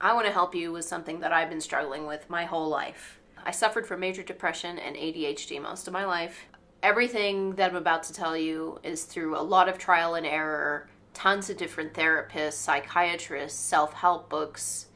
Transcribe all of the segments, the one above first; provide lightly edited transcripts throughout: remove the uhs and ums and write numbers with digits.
I want to help you with something that I've been struggling with my whole life. I suffered from major depression and ADHD most of my life. Everything that I'm about to tell you is through a lot of trial and error, tons of different therapists, psychiatrists, self-help books,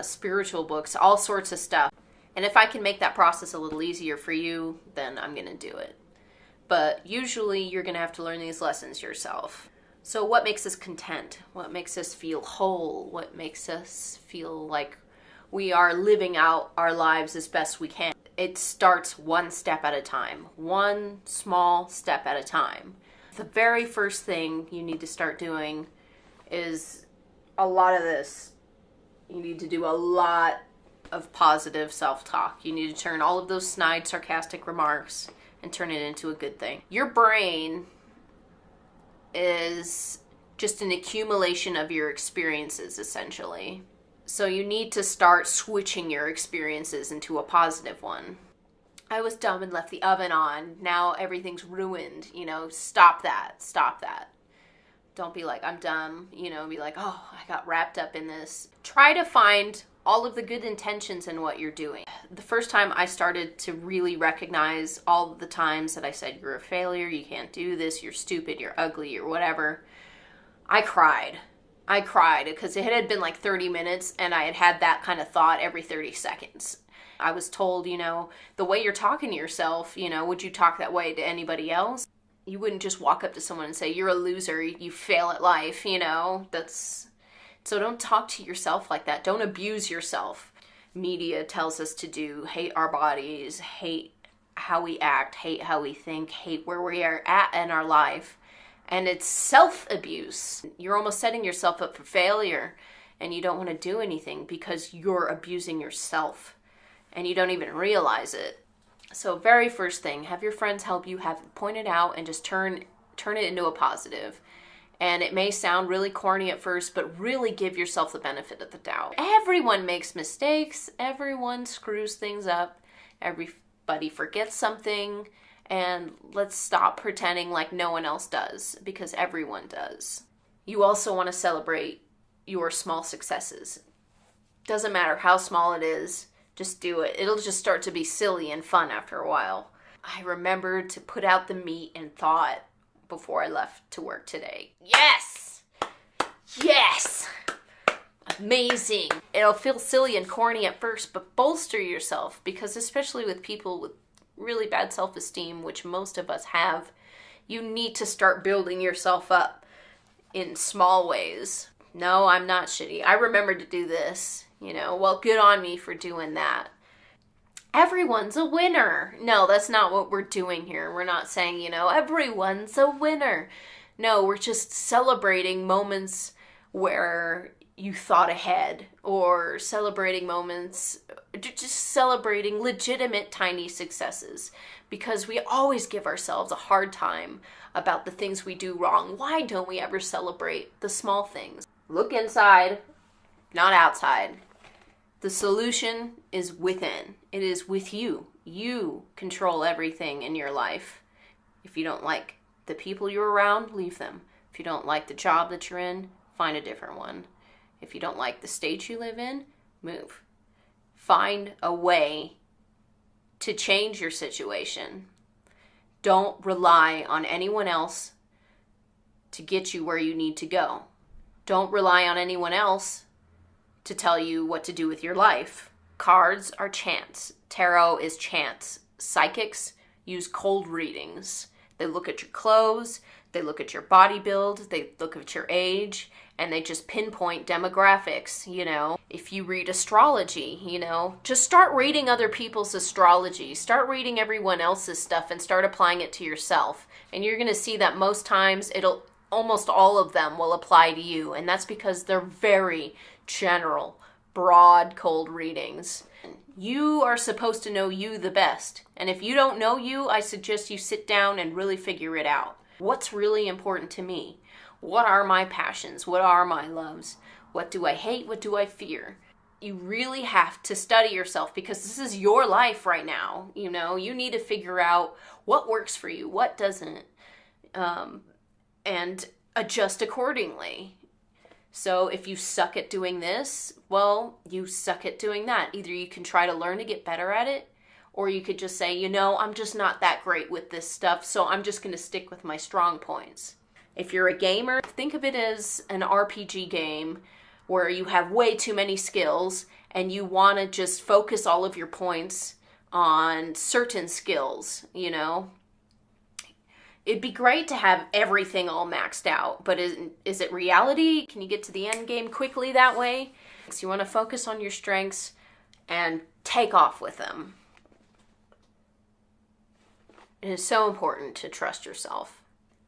spiritual books, all sorts of stuff. And if I can make that process a little easier for you, then I'm going to do it. But usually you're going to have to learn these lessons yourself. So what makes us content? What makes us feel whole? What makes us feel like we are living out our lives as best we can? It starts one step at a time, one small step at a time. The very first thing you need to start doing is a lot of this. You need to do a lot of positive self-talk. You need to turn all of those snide, sarcastic remarks and turn it into a good thing. Your brain is just an accumulation of your experiences, essentially. So you need to start switching your experiences into a positive one. I was dumb and left the oven on. Now everything's ruined. Stop that. Stop that. Don't be like, I'm dumb. Be like, oh, I got wrapped up in this. Try to find all of the good intentions in what you're doing. The first time I started to really recognize all of the times that I said, you're a failure, you can't do this, you're stupid, you're ugly, you're whatever, I cried. I cried because it had been like 30 minutes and I had had that kind of thought every 30 seconds. I was told, the way you're talking to yourself, would you talk that way to anybody else? You wouldn't just walk up to someone and say, you're a loser, you fail at life, So don't talk to yourself like that. Don't abuse yourself. Media tells us to hate our bodies, hate how we act, hate how we think, hate where we are at in our life. And it's self-abuse. You're almost setting yourself up for failure and you don't want to do anything because you're abusing yourself and you don't even realize it. So very first thing, have your friends help you have it pointed out and just turn it into a positive. And it may sound really corny at first, but really give yourself the benefit of the doubt. Everyone makes mistakes. Everyone screws things up. Everybody forgets something. And let's stop pretending like no one else does, because everyone does. You also want to celebrate your small successes. Doesn't matter how small it is, just do it. It'll just start to be silly and fun after a while. I remembered to put out the meat and thought before I left to work today. Yes! Yes! Amazing. It'll feel silly and corny at first, but bolster yourself, because especially with people with really bad self-esteem, which most of us have, you need to start building yourself up in small ways. No, I'm not shitty. I remembered to do this, well, good on me for doing that. Everyone's a winner. No, that's not what we're doing here. We're not saying, everyone's a winner. No, we're just celebrating moments where you thought ahead, or celebrating moments, just celebrating legitimate tiny successes, because we always give ourselves a hard time about the things we do wrong. Why don't we ever celebrate the small things? Look inside, not outside. The solution is within. It is with you. You control everything in your life. If you don't like the people you're around, leave them. If you don't like the job that you're in, find a different one. If you don't like the state you live in, move. Find a way to change your situation. Don't rely on anyone else to get you where you need to go. Don't rely on anyone else to tell you what to do with your life. Cards are chance. Tarot is chance. Psychics use cold readings. They look at your clothes, they look at your body build, they look at your age, and they just pinpoint demographics, If you read astrology, just start reading other people's astrology. Start reading everyone else's stuff and start applying it to yourself. And you're going to see that most times almost all of them will apply to you. And that's because they're very general, broad, cold readings. You are supposed to know you the best. And if you don't know you, I suggest you sit down and really figure it out. What's really important to me? What are my passions? What are my loves? What do I hate? What do I fear? You really have to study yourself, because this is your life right now. You need to figure out what works for you, what doesn't, and adjust accordingly. So if you suck at doing this, well, you suck at doing that. Either you can try to learn to get better at it, or you could just say, I'm just not that great with this stuff, so I'm just going to stick with my strong points. If you're a gamer, think of it as an RPG game where you have way too many skills and you want to just focus all of your points on certain skills, It'd be great to have everything all maxed out, but is it reality? Can you get to the end game quickly that way? So you want to focus on your strengths and take off with them. It is so important to trust yourself.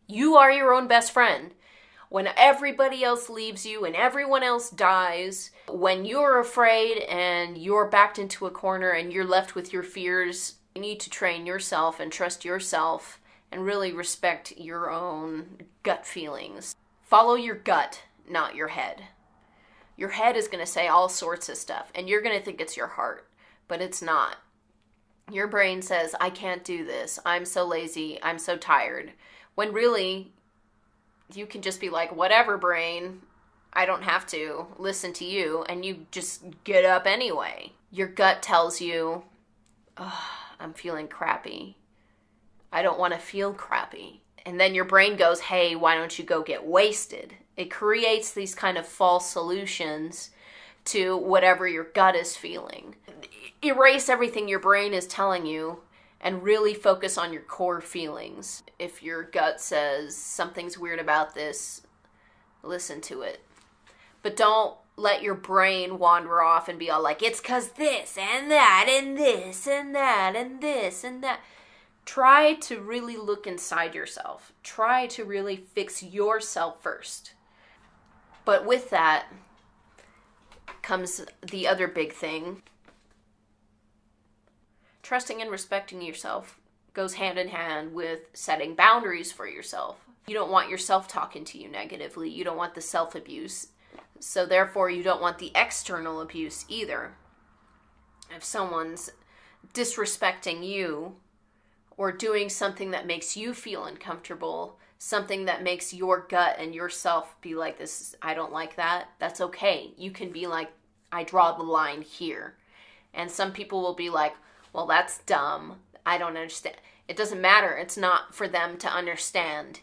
You are your own best friend. When everybody else leaves you and everyone else dies, when you're afraid and you're backed into a corner and you're left with your fears, you need to train yourself and trust yourself and really respect your own gut feelings. Follow your gut, not your head. Your head is going to say all sorts of stuff, and you're going to think it's your heart, but it's not. Your brain says, I can't do this. I'm so lazy. I'm so tired. When really, you can just be like, whatever, brain. I don't have to listen to you, and you just get up anyway. Your gut tells you, I'm feeling crappy. I don't want to feel crappy. And then your brain goes, hey, why don't you go get wasted? It creates these kind of false solutions to whatever your gut is feeling. Erase everything your brain is telling you and really focus on your core feelings. If your gut says something's weird about this, listen to it. But don't let your brain wander off and be all like, it's 'cause this and that and this and that and this and that. Try to really look inside yourself. Try to really fix yourself first. But with that comes the other big thing. Trusting and respecting yourself goes hand in hand with setting boundaries for yourself. You don't want yourself talking to you negatively. You don't want the self-abuse. So therefore, you don't want the external abuse either. If someone's disrespecting you, or doing something that makes you feel uncomfortable, something that makes your gut and yourself be like, I don't like that, that's okay. You can be like, I draw the line here. And some people will be like, well, that's dumb. I don't understand. It doesn't matter. It's not for them to understand.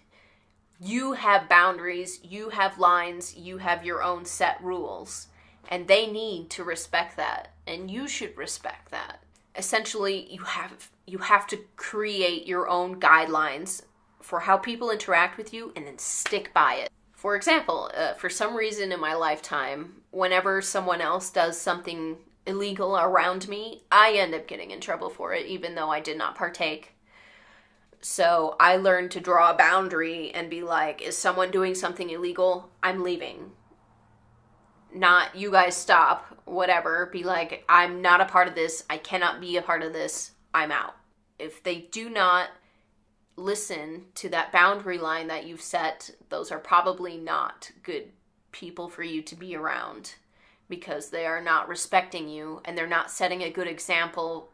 You have boundaries, you have lines, you have your own set rules. And they need to respect that. And you should respect that. Essentially, you have to create your own guidelines for how people interact with you and then stick by it. For example, for some reason in my lifetime, whenever someone else does something illegal around me, I end up getting in trouble for it, even though I did not partake. So I learned to draw a boundary and be like, is someone doing something illegal? I'm leaving. Not, you guys stop, whatever. Be like, I'm not a part of this. I cannot be a part of this. I'm out. If they do not listen to that boundary line that you've set, those are probably not good people for you to be around, because they are not respecting you and they're not setting a good example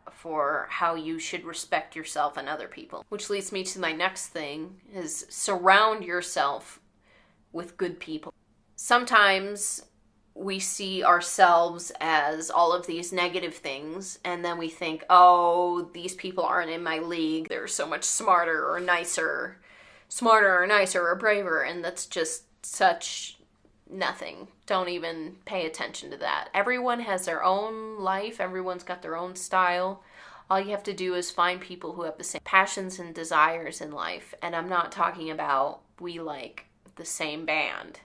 for how you should respect yourself and other people. Which leads me to my next thing, is surround yourself with good people. Sometimes we see ourselves as all of these negative things, and then we think, oh, these people aren't in my league. They're so much smarter or nicer or braver, and that's just such nothing. Don't even pay attention to that. Everyone has their own life. Everyone's got their own style. All you have to do is find people who have the same passions and desires in life. And I'm not talking about we like the same band.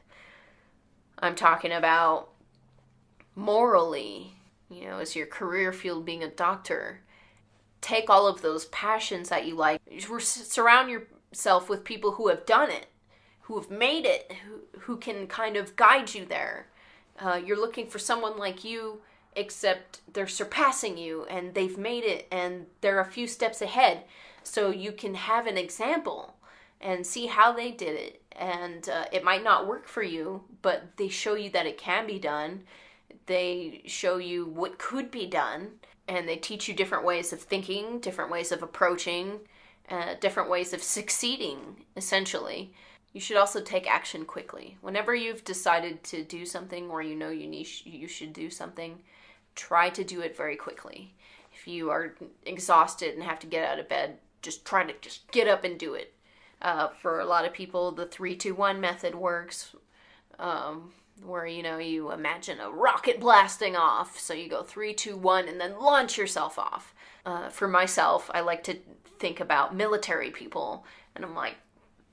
I'm talking about morally, is your career field being a doctor? Take all of those passions that you like, surround yourself with people who have done it, who have made it, who can kind of guide you there. You're looking for someone like you, except they're surpassing you and they've made it and they're a few steps ahead. So you can have an example and see how they did it. And it might not work for you, but they show you that it can be done. They show you what could be done. And they teach you different ways of thinking, different ways of approaching, different ways of succeeding, essentially. You should also take action quickly. Whenever you've decided to do something or you know you should do something, try to do it very quickly. If you are exhausted and have to get out of bed, just try to just get up and do it. For a lot of people, the 3-2-1 method works, where, you imagine a rocket blasting off. So you go 3-2-1 and then launch yourself off. For myself, I like to think about military people, and I'm like,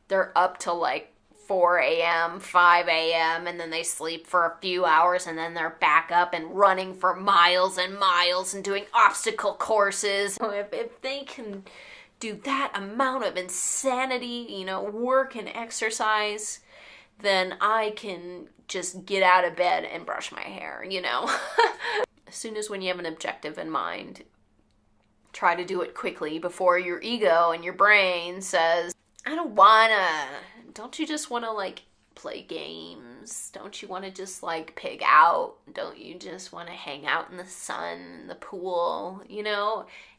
they're up till like 4 a.m., 5 a.m., and then they sleep for a few hours, and then they're back up and running for miles and miles and doing obstacle courses. If they can do that amount of insanity, work and exercise, then I can just get out of bed and brush my hair, As soon as when you have an objective in mind, try to do it quickly before your ego and your brain says, I don't wanna. Don't you just wanna, play games? Don't you wanna just, pig out? Don't you just wanna hang out in the sun, in the pool,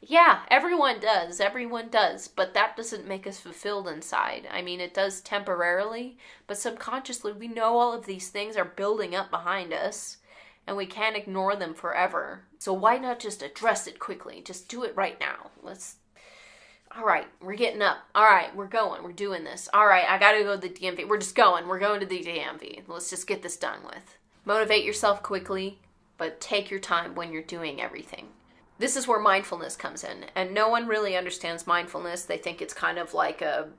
Yeah, everyone does, but that doesn't make us fulfilled inside. I mean, it does temporarily, but subconsciously we know all of these things are building up behind us, and we can't ignore them forever. So why not just address it quickly? Just do it right now. All right, we're getting up. All right, we're going. We're doing this. All right, I got to go to the DMV. We're just going. We're going to the DMV. Let's just get this done with. Motivate yourself quickly, but take your time when you're doing everything. This is where mindfulness comes in, and no one really understands mindfulness. They think it's kind of like a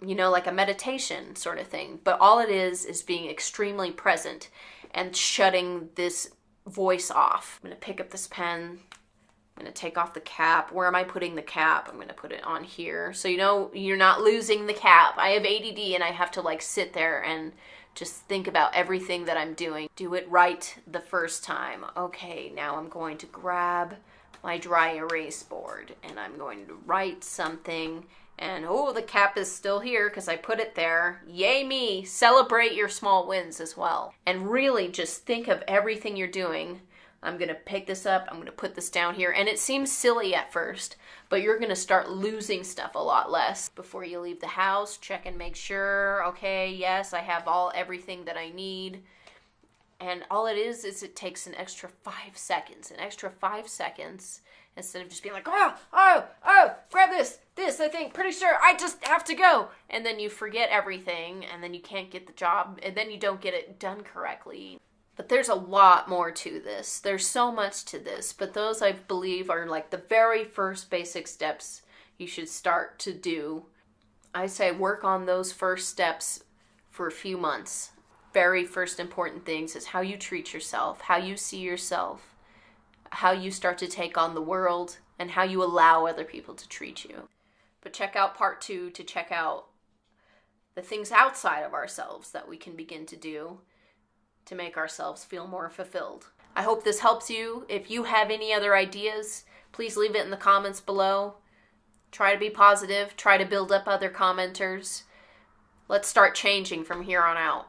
meditation sort of thing, but all it is being extremely present and shutting this voice off. I'm going to pick up this pen. I'm going to take off the cap. Where am I putting the cap? I'm going to put it on here. So you're not losing the cap. I have ADD and I have to sit there and just think about everything that I'm doing. Do it right the first time. Okay, now I'm going to grab my dry erase board and I'm going to write something. And the cap is still here because I put it there. Yay me! Celebrate your small wins as well. And really just think of everything you're doing. I'm going to pick this up, I'm going to put this down here, and it seems silly at first, but you're going to start losing stuff a lot less. Before you leave the house, check and make sure, okay, yes, I have everything that I need, and all it is it takes an extra 5 seconds, instead of just being like, grab this, I think, pretty sure, I just have to go, and then you forget everything, and then you can't get the job, and then you don't get it done correctly. But there's a lot more to this. There's so much to this. But those, I believe, are the very first basic steps you should start to do. I say work on those first steps for a few months. Very first important things is how you treat yourself, how you see yourself, how you start to take on the world, and how you allow other people to treat you. But check out part 2 to check out the things outside of ourselves that we can begin to do to make ourselves feel more fulfilled. I hope this helps you. If you have any other ideas, please leave it in the comments below. Try to be positive. Try to build up other commenters. Let's start changing from here on out.